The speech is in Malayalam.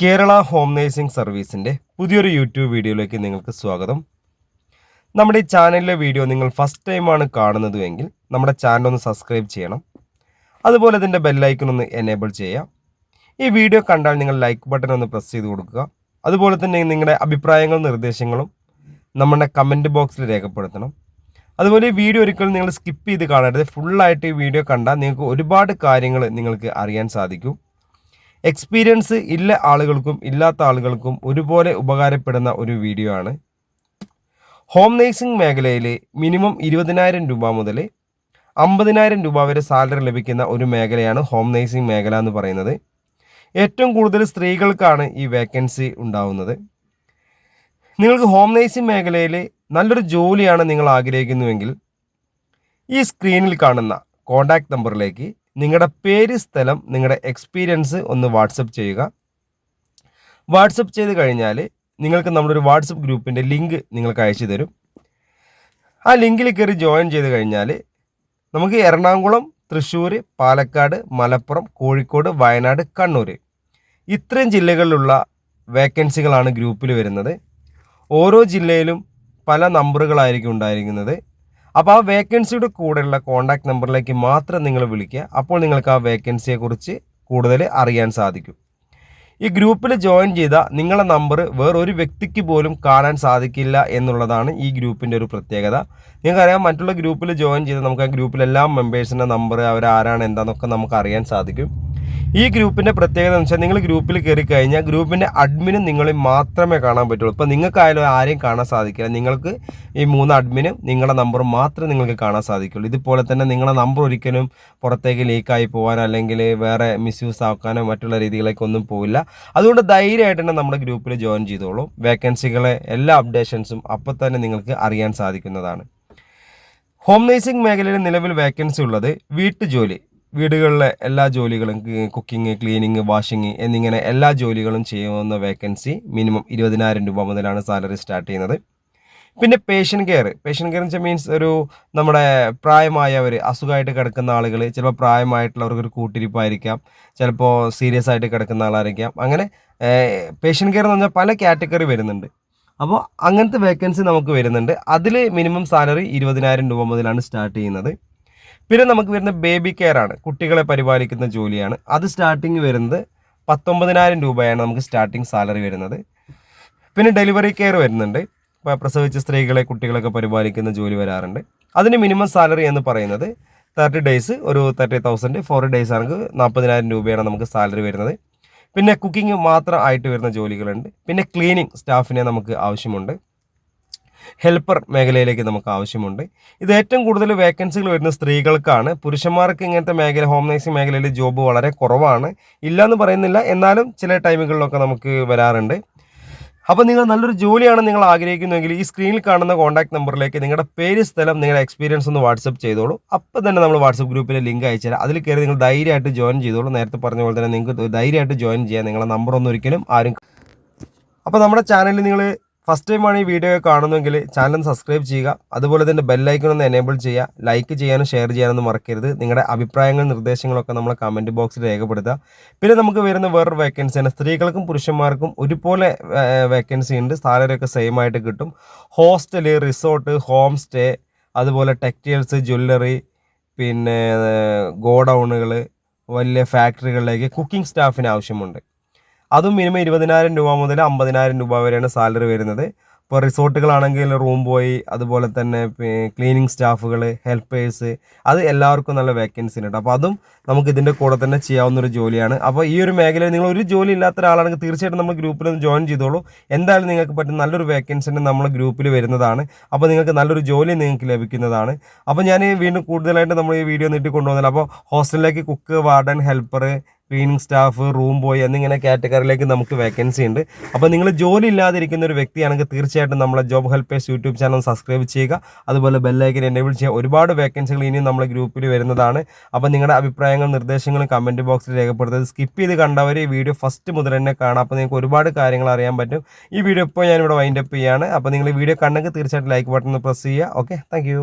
കേരള ഹോം നേഴ്സിംഗ് സർവീസിൻ്റെ പുതിയൊരു യൂട്യൂബ് വീഡിയോയിലേക്ക് നിങ്ങൾക്ക് സ്വാഗതം. നമ്മുടെ ഈ ചാനലിലെ വീഡിയോ നിങ്ങൾ ഫസ്റ്റ് ടൈമാണ് കാണുന്നതെങ്കിൽ നമ്മുടെ ചാനൽ ഒന്ന് സബ്സ്ക്രൈബ് ചെയ്യണം. അതുപോലെ ഇതിൻ്റെ ബെല്ലൈക്കൺ ഒന്ന് എനേബിൾ ചെയ്യാം. ഈ വീഡിയോ കണ്ടാൽ നിങ്ങൾ ലൈക്ക് ബട്ടൺ ഒന്ന് പ്രസ് ചെയ്ത് കൊടുക്കുക. അതുപോലെ തന്നെ നിങ്ങളുടെ അഭിപ്രായങ്ങളും നിർദ്ദേശങ്ങളും നമ്മുടെ കമൻറ്റ് ബോക്സിൽ രേഖപ്പെടുത്തണം. അതുപോലെ ഈ വീഡിയോ ഒരിക്കലും നിങ്ങൾ സ്കിപ്പ് ചെയ്ത് കാണരുത്. ഫുള്ളായിട്ട് ഈ വീഡിയോ കണ്ടാൽ നിങ്ങൾക്ക് ഒരുപാട് കാര്യങ്ങൾ നിങ്ങൾക്ക് അറിയാൻ സാധിക്കും. എക്സ്പീരിയൻസ് ഇല്ല ആളുകൾക്കും ഇല്ലാത്ത ആളുകൾക്കും ഒരുപോലെ ഉപകാരപ്പെടുന്ന ഒരു വീഡിയോ ആണ്. ഹോം നേഴ്സിംഗ് മേഖലയിൽ മിനിമം 20,000 രൂപ മുതൽ 50,000 രൂപ വരെ സാലറി ലഭിക്കുന്ന ഒരു മേഖലയാണ് ഹോം നേഴ്സിംഗ് മേഖല എന്ന് പറയുന്നത്. ഏറ്റവും കൂടുതൽ സ്ത്രീകൾക്കാണ് ഈ വേക്കൻസി ഉണ്ടാവുന്നത്. നിങ്ങൾക്ക് ഹോം നേഴ്സിംഗ് മേഖലയിൽ നല്ലൊരു ജോലിയാണ് നിങ്ങൾ ആഗ്രഹിക്കുന്നുവെങ്കിൽ ഈ സ്ക്രീനിൽ കാണുന്ന കോൺടാക്റ്റ് നമ്പറിലേക്ക് നിങ്ങളുടെ പേര്, സ്ഥലം, നിങ്ങളുടെ എക്സ്പീരിയൻസ് ഒന്ന് വാട്സപ്പ് ചെയ്യുക. വാട്സപ്പ് ചെയ്ത് കഴിഞ്ഞാൽ നിങ്ങൾക്ക് നമ്മളൊരു വാട്സപ്പ് ഗ്രൂപ്പിൻ്റെ ലിങ്ക് നിങ്ങൾക്ക് അയച്ചു തരും. ആ ലിങ്കിൽ കയറി ജോയിൻ ചെയ്ത് കഴിഞ്ഞാൽ നമുക്ക് എറണാകുളം, തൃശ്ശൂർ, പാലക്കാട്, മലപ്പുറം, കോഴിക്കോട്, വയനാട്, കണ്ണൂർ ഇത്രയും ജില്ലകളിലുള്ള വേക്കൻസികളാണ് ഗ്രൂപ്പിൽ വരുന്നത്. ഓരോ ജില്ലയിലും പല നമ്പറുകളായിരിക്കും ഉണ്ടായിരിക്കുന്നത്. അപ്പോൾ ആ വേക്കൻസിയുടെ കൂടെയുള്ള കോൺടാക്ട് നമ്പറിലേക്ക് മാത്രം നിങ്ങൾ വിളിക്കുക. അപ്പോൾ നിങ്ങൾക്ക് ആ വേക്കൻസിയെക്കുറിച്ച് കൂടുതൽ അറിയാൻ സാധിക്കും. ഈ ഗ്രൂപ്പിൽ ജോയിൻ ചെയ്ത നിങ്ങളുടെ നമ്പർ വേറൊരു വ്യക്തിക്ക് പോലും കാണാൻ സാധിക്കില്ല എന്നുള്ളതാണ് ഈ ഗ്രൂപ്പിൻ്റെ ഒരു പ്രത്യേകത. നിങ്ങൾക്കറിയാം, മറ്റുള്ള ഗ്രൂപ്പിൽ ജോയിൻ ചെയ്ത് നമുക്ക് ആ ഗ്രൂപ്പിലെല്ലാ മെമ്പേഴ്സിൻ്റെ നമ്പർ, അവരാരാണ് എന്താണെന്നൊക്കെ നമുക്ക് അറിയാൻ സാധിക്കും. ഈ ഗ്രൂപ്പിൻ്റെ പ്രത്യേകത എന്ന് വെച്ചാൽ നിങ്ങൾ ഗ്രൂപ്പിൽ കയറി കഴിഞ്ഞാൽ ഗ്രൂപ്പിൻ്റെ അഡ്മിനും നിങ്ങളെ മാത്രമേ കാണാൻ പറ്റുള്ളൂ. ഇപ്പോൾ നിങ്ങൾക്കായാലും ആരെയും കാണാൻ സാധിക്കില്ല. നിങ്ങൾക്ക് ഈ 3 അഡ്മിനും നിങ്ങളുടെ നമ്പർ മാത്രമേ നിങ്ങൾക്ക് കാണാൻ സാധിക്കുള്ളൂ. ഇതുപോലെ തന്നെ നിങ്ങളുടെ നമ്പർ ഒരിക്കലും പുറത്തേക്ക് ലീക്കായി പോകാനോ അല്ലെങ്കിൽ വേറെ മിസ്യൂസ് ആക്കാനോ മറ്റുള്ള രീതിയിലേക്കൊന്നും പോവില്ല. അതുകൊണ്ട് ധൈര്യമായിട്ട് തന്നെ നമ്മുടെ ഗ്രൂപ്പിൽ ജോയിൻ ചെയ്തോളൂ. വേക്കൻസികളെ എല്ലാ അപ്ഡേഷൻസും അപ്പോൾ തന്നെ നിങ്ങൾക്ക് അറിയാൻ സാധിക്കുന്നതാണ്. ഹോം നേഴ്സിംഗ് മേഖലയിൽ നിലവിൽ വേക്കൻസി ഉള്ളത് വീടുകളിലെ എല്ലാ ജോലികളും, കുക്കിംഗ്, ക്ലീനിങ്, വാഷിംഗ് എന്നിങ്ങനെ എല്ലാ ജോലികളും ചെയ്യുന്ന വേക്കൻസി മിനിമം 20,000 രൂപ മുതലാണ് സാലറി സ്റ്റാർട്ട് ചെയ്യുന്നത്. പിന്നെ പേഷ്യൻ്റ് കെയർ എന്ന് വെച്ചാൽ മീൻസ് നമ്മുടെ പ്രായമായവർ, അസുഖമായിട്ട് കിടക്കുന്ന ആളുകൾ, ചിലപ്പോൾ പ്രായമായിട്ടുള്ളവർക്ക് ഒരു കൂട്ടിരിപ്പായിരിക്കാം, ചിലപ്പോൾ സീരിയസ് ആയിട്ട് കിടക്കുന്ന ആളായിരിക്കാം. അങ്ങനെ പേഷ്യൻ്റ് കെയർ എന്ന് പറഞ്ഞാൽ പല കാറ്റഗറി വരുന്നുണ്ട്. അപ്പോൾ അങ്ങനത്തെ വേക്കൻസി നമുക്ക് വരുന്നുണ്ട്. അതിൽ മിനിമം സാലറി 20,000 രൂപ മുതലാണ് സ്റ്റാർട്ട് ചെയ്യുന്നത്. പിന്നെ നമുക്ക് വരുന്ന ബേബി കെയർ ആണ്, കുട്ടികളെ പരിപാലിക്കുന്ന ജോലിയാണ്. അത് സ്റ്റാർട്ടിങ് വരുന്നത് 19,000 രൂപയാണ് നമുക്ക് സ്റ്റാർട്ടിങ് സാലറി വരുന്നത്. പിന്നെ ഡെലിവറി കെയർ വരുന്നുണ്ട്. ഇപ്പോൾ പ്രസവിച്ച സ്ത്രീകളെ, കുട്ടികളൊക്കെ പരിപാലിക്കുന്ന ജോലി വരാറുണ്ട്. അതിന് മിനിമം സാലറി എന്ന് പറയുന്നത് 30 ഡേയ്സ് ഒരു 30,000, 4 ഡേയ്സ് ആണെങ്കിൽ 40,000 രൂപയാണ് നമുക്ക് സാലറി വരുന്നത്. പിന്നെ കുക്കിംഗ് മാത്രം ആയിട്ട് വരുന്ന ജോലികളുണ്ട്. പിന്നെ ക്ലീനിങ് സ്റ്റാഫിനെ നമുക്ക് ആവശ്യമുണ്ട്. ഹെൽപ്പർ മേഖലയിലേക്ക് നമുക്ക് ആവശ്യമുണ്ട്. ഇത് ഏറ്റവും കൂടുതൽ വേക്കൻസികൾ വരുന്ന സ്ത്രീകൾക്കാണ്. പുരുഷന്മാർക്ക് ഇങ്ങനത്തെ മേഖല, ഹോം നേഴ്സിംഗ് മേഖലയിൽ ജോബ് വളരെ കുറവാണ്. ഇല്ലയെന്ന് പറയുന്നില്ല, എന്നാലും ചില ടൈമുകളിലൊക്കെ നമുക്ക് വരാറുണ്ട്. അപ്പോൾ നിങ്ങൾ നല്ലൊരു ജോലിയാണ് നിങ്ങൾ ആഗ്രഹിക്കുന്നുവെങ്കിൽ ഈ സ്ക്രീനിൽ കാണുന്ന കോൺടാക്ട് നമ്പറിലേക്ക് നിങ്ങളുടെ പേര്, സ്ഥലം, നിങ്ങളുടെ എക്സ്പീരിയൻസ് ഒന്ന് വാട്സപ്പ് ചെയ്തോളൂ. അപ്പോൾ തന്നെ നമ്മൾ വാട്സപ്പ് ഗ്രൂപ്പിലെ ലിങ്ക് അയച്ചു തരാം. അതിൽ കയറി നിങ്ങൾ ധൈര്യമായിട്ട് ജോയിൻ ചെയ്തോളൂ. നേരത്തെ പറഞ്ഞ പോലെ തന്നെ നിങ്ങൾക്ക് ധൈര്യമായിട്ട് ജോയിൻ ചെയ്യാം. നിങ്ങളുടെ നമ്പറൊന്നും ഒരിക്കലും ആരും. അപ്പോൾ നമ്മുടെ ചാനലിൽ നിങ്ങൾ ഫസ്റ്റ് ടൈമാണ് ഈ വീഡിയോ കാണുന്നതെങ്കിൽ ചാനൽ സബ്സ്ക്രൈബ് ചെയ്യുക. അതുപോലെ തന്നെ ബെല്ലൈക്കൺ ഒന്ന് എനേബിൾ ചെയ്യുക. ലൈക്ക് ചെയ്യാനും ഷെയർ ചെയ്യാനൊന്നും മറക്കരുത്. നിങ്ങളുടെ അഭിപ്രായങ്ങളും നിർദ്ദേശങ്ങളൊക്കെ നമ്മളെ കമൻറ്റ് ബോക്സിൽ രേഖപ്പെടുത്തുക. പിന്നെ നമുക്ക് വരുന്ന വേറൊരു വേക്കൻസിയാണ്, സ്ത്രീകൾക്കും പുരുഷന്മാർക്കും ഒരുപോലെ വേക്കൻസി ഉണ്ട്. സാലറിയൊക്കെ സെയിം ആയിട്ട് കിട്ടും. ഹോസ്റ്റല്, റിസോർട്ട്, ഹോം സ്റ്റേ, അതുപോലെ ടെക്സ്റ്റൈൽസ്, ജ്വല്ലറി, പിന്നെ ഗോഡൗണുകൾ, വലിയ ഫാക്ടറികളിലേക്ക് കുക്കിംഗ് സ്റ്റാഫിന് ആവശ്യമുണ്ട്. അതും മിനിമം 20,000 രൂപ മുതൽ 50,000 രൂപ വരെയാണ് സാലറി വരുന്നത്. ഇപ്പോൾ റിസോർട്ടുകളാണെങ്കിൽ റൂം ബോയ്, അതുപോലെ തന്നെ ക്ലീനിങ് സ്റ്റാഫുകൾ, ഹെൽപ്പേഴ്സ്, അത് എല്ലാവർക്കും നല്ല വേക്കൻസി ഉണ്ട്. അപ്പോൾ അതും നമുക്ക് ഇതിൻ്റെ കൂടെ തന്നെ ചെയ്യാവുന്നൊരു ജോലിയാണ്. അപ്പോൾ ഈ ഒരു മേഖലയിൽ നിങ്ങൾ ഒരു ജോലി ഇല്ലാത്ത ഒരാളാണെങ്കിൽ തീർച്ചയായിട്ടും നമ്മൾ ഗ്രൂപ്പിൽ ഒന്ന് ജോയിൻ ചെയ്തോളൂ. എന്തായാലും നിങ്ങൾക്ക് പറ്റും നല്ലൊരു വേക്കൻസി നമ്മൾ ഗ്രൂപ്പിൽ വരുന്നതാണ്. അപ്പോൾ നിങ്ങൾക്ക് നല്ലൊരു ജോലി നിങ്ങൾക്ക് ലഭിക്കുന്നതാണ്. അപ്പോൾ ഞാൻ വീണ്ടും കൂടുതലായിട്ട് നമ്മൾ ഈ വീഡിയോ നീട്ടി കൊണ്ടുപോകുന്നില്ല. അപ്പോൾ ഹോസ്റ്റലിലേക്ക് cook, warden, helper, cleaning staff, room boy എന്നിങ്ങനെ കാറ്റഗറിയിലേക്ക് നമുക്ക് വേക്കൻസി ഉണ്ട്. അപ്പോൾ നിങ്ങൾ ജോലി ഇല്ലാതിരിക്കുന്ന ഒരു വ്യക്തിയാണെങ്കിൽ തീർച്ചയായിട്ടും നമ്മളെ job helpers YouTube channel subscribe ചെയ്യുക. അതുപോലെ ബെല്ലൈക്കൻ എനേബിൾ ചെയ്യുക. ഒരുപാട് വേക്കൻസികൾ ഇനിയും നമ്മളെ ഗ്രൂപ്പിൽ വരുന്നതാണ്. അപ്പോൾ നിങ്ങളുടെ അഭിപ്രായങ്ങളും നിർദ്ദേശങ്ങളും കമൻറ്റ് ബോക്സിൽ രേഖപ്പെടുത്തുന്നത്. സ്കിപ്പ് ചെയ്ത് കണ്ടവർ ഈ വീഡിയോ ഫസ്റ്റ് മുതൽ തന്നെ കാണാം. അപ്പോൾ നിങ്ങൾക്ക് ഒരുപാട് കാര്യങ്ങൾ അറിയാൻ പറ്റും. ഈ വീഡിയോ ഇപ്പോൾ ഞാനിവിടെ വൈൻഡപ്പ് ചെയ്യുകയാണ്. അപ്പോൾ നിങ്ങൾ ഈ വീഡിയോ കണ്ടെങ്കിൽ തീർച്ചയായിട്ടും ലൈക്ക് ബട്ടൺ പ്രസ് ചെയ്യുക. Okay, thank you.